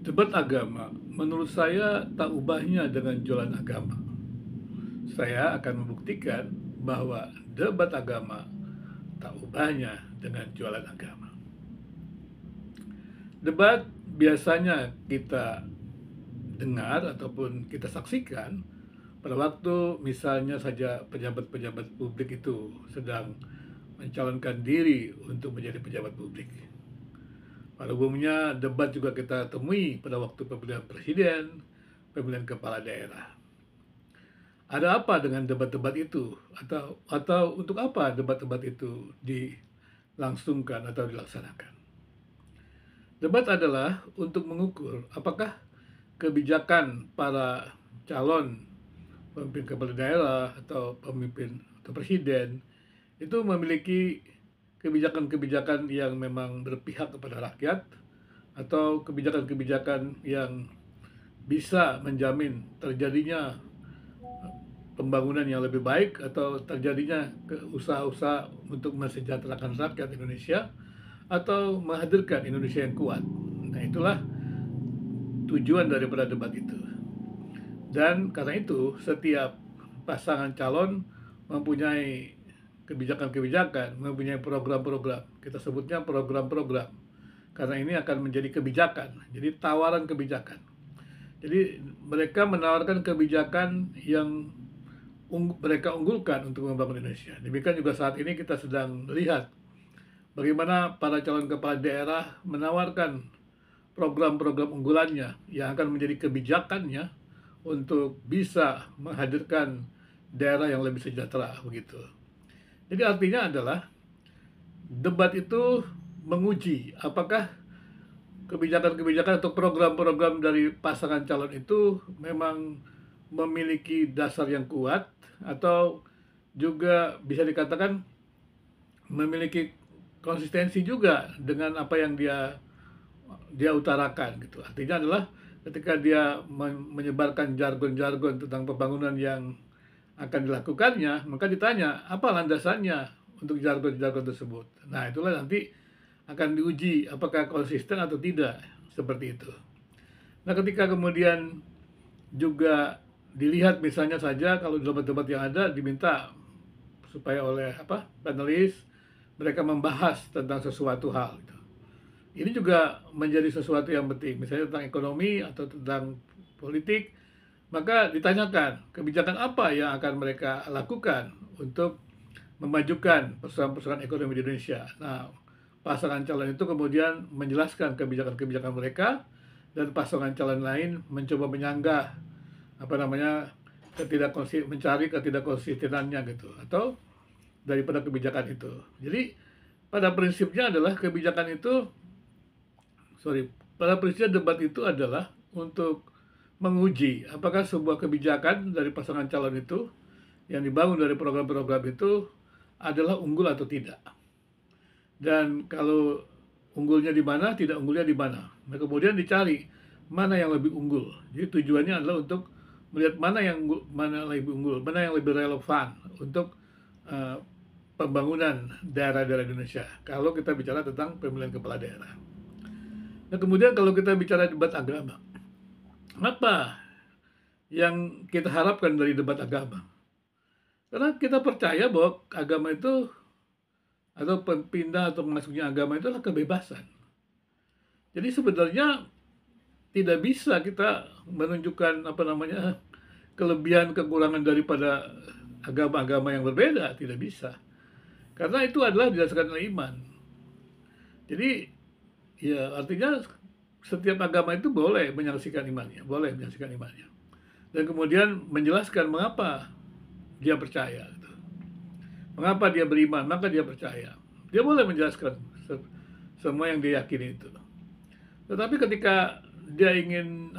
Debat agama, menurut saya tak ubahnya dengan jualan agama. Saya akan membuktikan bahwa debat agama tak ubahnya dengan jualan agama. Debat biasanya kita dengar ataupun kita saksikan pada waktu misalnya saja pejabat-pejabat publik itu sedang mencalonkan diri untuk menjadi pejabat publik. Pada umumnya debat juga kita temui pada waktu pemilihan presiden, pemilihan kepala daerah. Ada apa dengan debat-debat itu? Atau untuk apa debat-debat itu dilangsungkan atau dilaksanakan? Debat adalah untuk mengukur apakah kebijakan para calon pemimpin kepala daerah atau pemimpin atau presiden itu memiliki kebijakan-kebijakan yang memang berpihak kepada rakyat atau kebijakan-kebijakan yang bisa menjamin terjadinya pembangunan yang lebih baik atau terjadinya usaha-usaha untuk mensejahterakan rakyat Indonesia atau menghadirkan Indonesia yang kuat. Nah, itulah tujuan daripada debat itu. Dan karena itu, setiap pasangan calon mempunyai kebijakan-kebijakan, mempunyai program-program. Kita sebutnya program-program. Karena ini akan menjadi kebijakan, jadi tawaran kebijakan. Jadi mereka menawarkan kebijakan yang mereka unggulkan untuk membangun Indonesia. Demikian juga saat ini kita sedang lihat bagaimana para calon kepala daerah menawarkan program-program unggulannya yang akan menjadi kebijakannya untuk bisa menghadirkan daerah yang lebih sejahtera begitu. Jadi artinya adalah debat itu menguji apakah kebijakan-kebijakan atau program-program dari pasangan calon itu memang memiliki dasar yang kuat atau juga bisa dikatakan memiliki konsistensi juga dengan apa yang dia utarakan gitu. Artinya adalah ketika dia menyebarkan jargon-jargon tentang pembangunan yang akan dilakukannya, maka ditanya apa landasannya untuk jargon-jargon tersebut. Nah, itulah nanti akan diuji apakah konsisten atau tidak seperti itu. Nah, ketika kemudian juga dilihat misalnya saja kalau di debat-debat yang ada diminta supaya oleh panelis mereka membahas tentang sesuatu hal gitu. Ini juga menjadi sesuatu yang penting, misalnya tentang ekonomi atau tentang politik, maka ditanyakan kebijakan apa yang akan mereka lakukan untuk memajukan persoalan-persoalan ekonomi di Indonesia. Nah, pasangan calon itu kemudian menjelaskan kebijakan-kebijakan mereka dan pasangan calon lain mencoba menyanggah mencari ketidakkonsistenannya gitu atau daripada kebijakan itu. Jadi pada prinsipnya adalah kebijakan itu pada prinsipnya debat itu adalah untuk menguji apakah sebuah kebijakan dari pasangan calon itu yang dibangun dari program-program itu adalah unggul atau tidak. Dan kalau unggulnya di mana, tidak unggulnya di mana. Nah, kemudian dicari mana yang lebih unggul. Jadi tujuannya adalah untuk melihat mana lebih unggul, mana yang lebih relevan untuk pembangunan daerah-daerah Indonesia. Kalau kita bicara tentang pemilihan kepala daerah. Nah, kemudian kalau kita bicara debat agama, apa yang kita harapkan dari debat agama? Karena kita percaya bahwa agama itu atau pindah atau masuknya agama itu adalah kebebasan. Jadi sebenarnya tidak bisa kita menunjukkan kelebihan kekurangan daripada agama-agama yang berbeda, tidak bisa. Karena itu adalah didasarkan oleh iman. Jadi ya artinya setiap agama itu boleh menyaksikan imannya, dan kemudian menjelaskan mengapa dia percaya. Mengapa dia beriman, maka dia percaya. Dia boleh menjelaskan semua yang dia yakini itu. Tetapi ketika dia ingin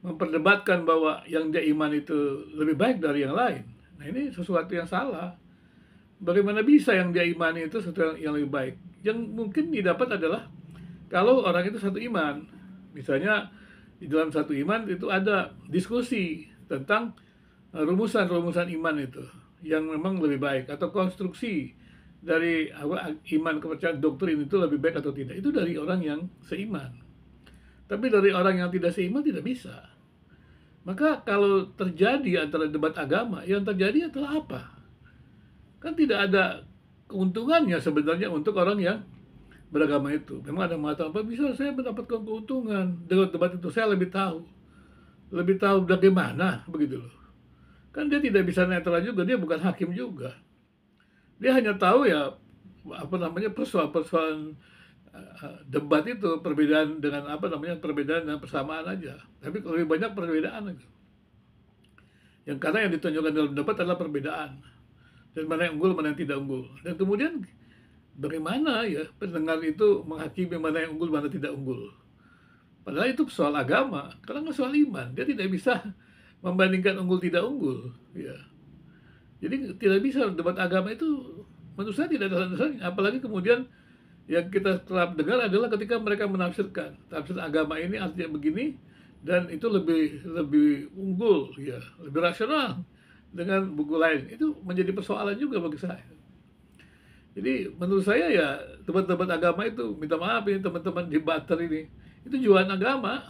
memperdebatkan bahwa yang dia iman itu lebih baik dari yang lain, nah ini sesuatu yang salah. Bagaimana bisa yang dia imani itu sesuatu yang lebih baik? Yang mungkin didapat adalah kalau orang itu satu iman. Misalnya di dalam satu iman itu ada diskusi tentang rumusan-rumusan iman itu yang memang lebih baik, atau konstruksi dari iman kepercayaan doktrin itu lebih baik atau tidak, itu dari orang yang seiman. Tapi dari orang yang tidak seiman tidak bisa. Maka kalau terjadi antara debat agama, yang terjadi adalah apa? Kan tidak ada keuntungannya sebenarnya untuk orang yang beragama itu. Memang ada yang mengatakan, "Apa bisa saya mendapatkan keuntungan dengan debat itu? Saya lebih tahu bagaimana," begitu loh. Kan dia tidak bisa netral juga, dia bukan hakim juga. Dia hanya tahu ya, apa namanya, persoalan-persoalan, debat itu, perbedaan dengan, apa namanya, perbedaan dan persamaan aja. Tapi lebih banyak perbedaan itu. Yang karena yang ditunjukkan dalam debat adalah perbedaan. Dan mana yang unggul, mana yang tidak unggul. Dan kemudian bagaimana ya pendengar itu menghakimi mana yang unggul, mana tidak unggul. Padahal itu soal agama, karena nggak soal iman. Dia tidak bisa membandingkan unggul tidak unggul. Ya. Jadi tidak bisa debat agama itu menurut saya tidak ada dasarnya. Apalagi kemudian yang kita kerap dengar adalah ketika mereka menafsirkan tafsir agama ini artinya begini dan itu lebih lebih unggul, ya lebih rasional dengan buku lain. Itu menjadi persoalan juga bagi saya. Jadi menurut saya ya debat-debat agama itu, minta maaf ini teman-teman debater ini, itu jualan agama.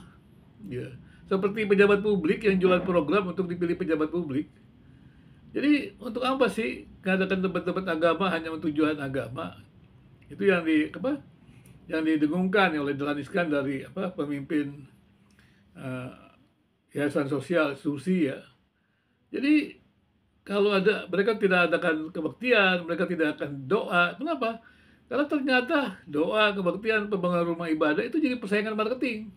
Ya. Seperti pejabat publik yang jualan program untuk dipilih pejabat publik. Jadi untuk apa sih mengadakan debat-debat agama hanya untuk tujuan agama? Itu yang yang didengungkan oleh Dahlan Iskan dari pemimpin eh, Yayasan Sosial Susi ya. Jadi kalau ada mereka tidak adakan kebaktian, mereka tidak akan doa. Kenapa? Karena ternyata doa, kebaktian, pembangunan rumah ibadah itu jadi persaingan marketing.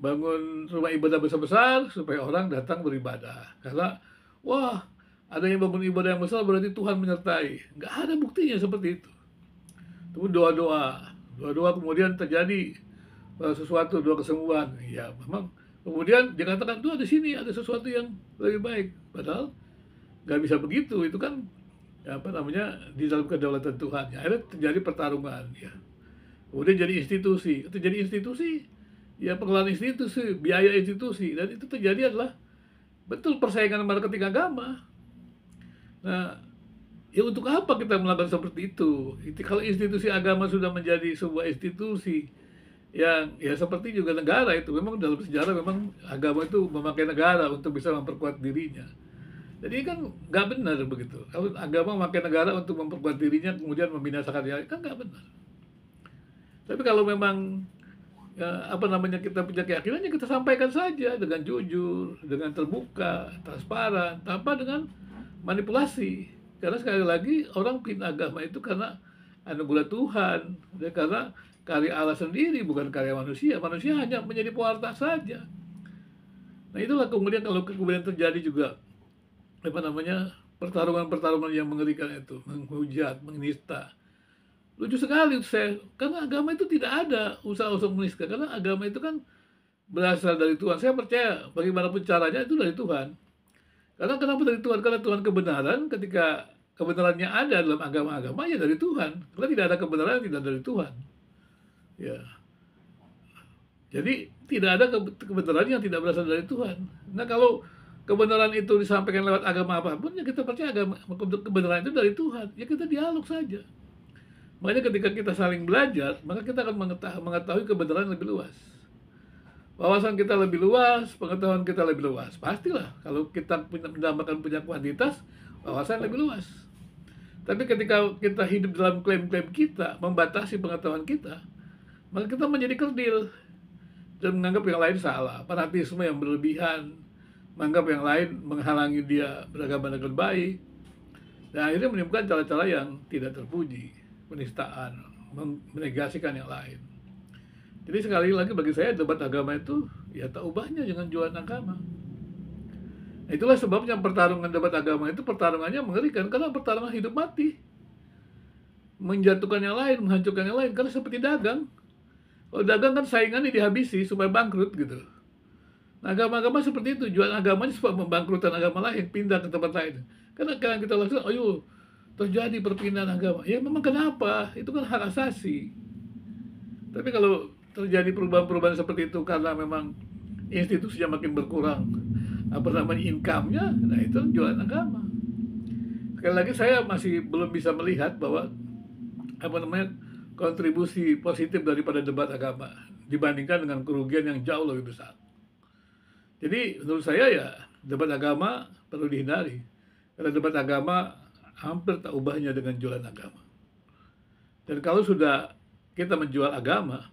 Bangun rumah ibadah besar-besar supaya orang datang beribadah. Karena wah, ada yang bangun ibadah yang besar berarti Tuhan menyertai. Nggak ada buktinya seperti itu. Itu doa-doa kemudian terjadi sesuatu, doa kesembuhan. Ya, memang kemudian dikatakan tuh di sini ada sesuatu yang lebih baik. Padahal nggak bisa begitu. Itu kan ya, apa namanya di dalam kedaulatan Tuhan. Ya, akhirnya terjadi pertarungan. Ya. Kemudian jadi institusi. Terjadi institusi, ya pengelolaan institusi, biaya institusi. Dan itu terjadi adalah betul persaingan marketing agama. Nah, ya untuk apa kita melakukan seperti itu? Kalau institusi agama sudah menjadi sebuah institusi yang ya seperti juga negara itu, memang dalam sejarah memang agama itu memakai negara untuk bisa memperkuat dirinya. Jadi kan nggak benar begitu. Kalau agama memakai negara untuk memperkuat dirinya kemudian membinasakan yang lain, kan nggak benar. Tapi kalau memang ya, apa namanya kita punya keyakinannya kita sampaikan saja dengan jujur, dengan terbuka, transparan, tanpa dengan manipulasi. Karena sekali lagi orang pindah agama itu karena anugerah Tuhan, ya, karena karya Allah sendiri bukan karya manusia. Manusia hanya menjadi pewarta saja. Nah itulah kemudian kalau kemudian terjadi juga apa namanya pertarungan-pertarungan yang mengerikan itu, menghujat, menista. Lucu sekali saya, karena agama itu tidak ada usaha untuk menista, karena agama itu kan berasal dari Tuhan. Saya percaya bagaimanapun caranya itu dari Tuhan. Karena kenapa dari Tuhan? Karena Tuhan kebenaran, ketika kebenarannya ada dalam agama-agama, ya dari Tuhan. Karena tidak ada kebenaran yang tidak dari Tuhan. Ya. Jadi tidak ada kebenaran yang tidak berasal dari Tuhan. Nah kalau kebenaran itu disampaikan lewat agama apapun, ya kita percaya agama kebenaran itu dari Tuhan. Ya kita dialog saja. Makanya ketika kita saling belajar, maka kita akan mengetahui kebenaran lebih luas. Wawasan kita lebih luas, pengetahuan kita lebih luas. Pastilah kalau kita mendambakan punya kuantitas, wawasan lebih luas. Tapi ketika kita hidup dalam klaim-klaim kita, membatasi pengetahuan kita, maka kita menjadi kerdil dan menganggap yang lain salah. Fanatisme yang berlebihan, menganggap yang lain menghalangi dia beragama dengan baik. Dan akhirnya menimbulkan cara-cara yang tidak terpuji, penistaan, menegasikan yang lain. Jadi sekali lagi bagi saya debat agama itu ya tak ubahnya dengan jualan agama. Nah, itulah sebabnya pertarungan debat agama itu pertarungannya mengerikan karena pertarungan hidup mati. Menjatuhkan yang lain, menghancurkan yang lain karena seperti dagang. Kalau dagang kan saingannya dihabisi supaya bangkrut gitu. Nah, agama-agama seperti itu, jualan agamanya supaya membangkrutkan agama lain, pindah ke tempat lain. Karena kalau kita lakukan, ayo terjadi perpindahan agama. Ya memang kenapa? Itu kan hak asasi. Tapi kalau terjadi perubahan-perubahan seperti itu karena memang institusinya makin berkurang, apa namanya income-nya, nah itu jualan agama. Sekali lagi saya masih belum bisa melihat bahwa apa namanya kontribusi positif daripada debat agama dibandingkan dengan kerugian yang jauh lebih besar. Jadi menurut saya ya debat agama perlu dihindari. Karena debat agama hampir tak ubahnya dengan jualan agama. Dan kalau sudah kita menjual agama,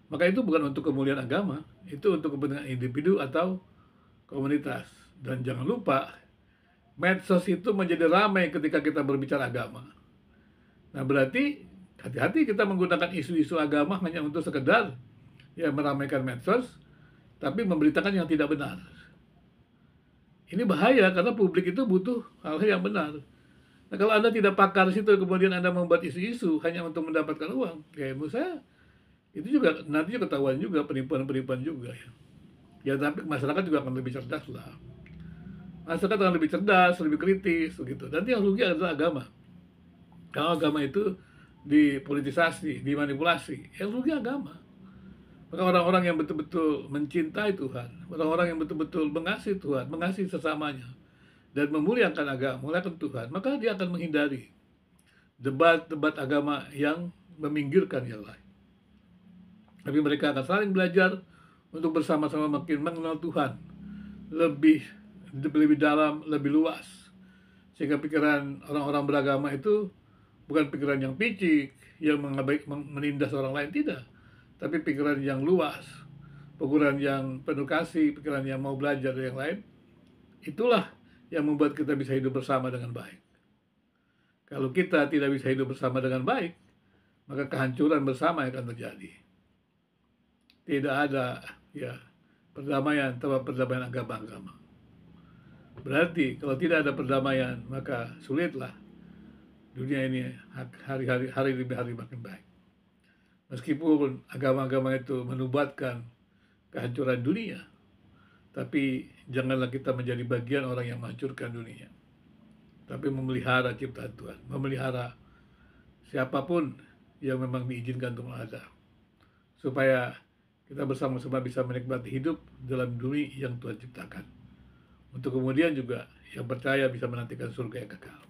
maka itu bukan untuk kemuliaan agama, itu untuk kepentingan individu atau komunitas. Dan jangan lupa, medsos itu menjadi ramai ketika kita berbicara agama. Nah berarti hati-hati kita menggunakan isu-isu agama hanya untuk sekedar ya meramaikan medsos, tapi memberitakan yang tidak benar. Ini bahaya karena publik itu butuh hal-hal yang benar. Nah kalau Anda tidak pakar situ kemudian Anda membuat isu-isu hanya untuk mendapatkan uang, ya menurut saya itu juga nanti ketahuan juga penipuan-penipuan juga ya. Ya tapi masyarakat juga akan lebih cerdas lah. Masyarakat akan lebih cerdas, lebih kritis begitu. Nanti yang rugi adalah agama. Kalau agama itu dipolitisasi, dimanipulasi, yang rugi agama. Maka orang-orang yang betul-betul mencintai Tuhan, orang-orang yang betul-betul mengasihi Tuhan, mengasihi sesamanya, dan memuliakan agama, memuliakan Tuhan, maka dia akan menghindari debat-debat agama yang meminggirkan yang lain. Tapi mereka akan saling belajar untuk bersama-sama makin mengenal Tuhan lebih lebih dalam, lebih luas. Sehingga pikiran orang-orang beragama itu bukan pikiran yang picik, yang menindas orang lain, tidak. Tapi pikiran yang luas, pikiran yang penuh kasih, pikiran yang mau belajar dari yang lain. Itulah yang membuat kita bisa hidup bersama dengan baik. Kalau kita tidak bisa hidup bersama dengan baik, maka kehancuran bersama akan terjadi. Tidak ada ya perdamaian tanpa perdamaian agama-agama. Berarti kalau tidak ada perdamaian, maka sulitlah dunia ini hari demi hari makin baik. Meskipun agama-agama itu menubatkan kehancuran dunia, tapi janganlah kita menjadi bagian orang yang menghancurkan dunia. Tapi memelihara ciptaan Tuhan, memelihara siapapun yang memang diizinkan untuk ada. Supaya kita bersama-sama bisa menikmati hidup dalam dunia yang Tuhan ciptakan. Untuk kemudian juga yang percaya bisa menantikan surga yang kekal.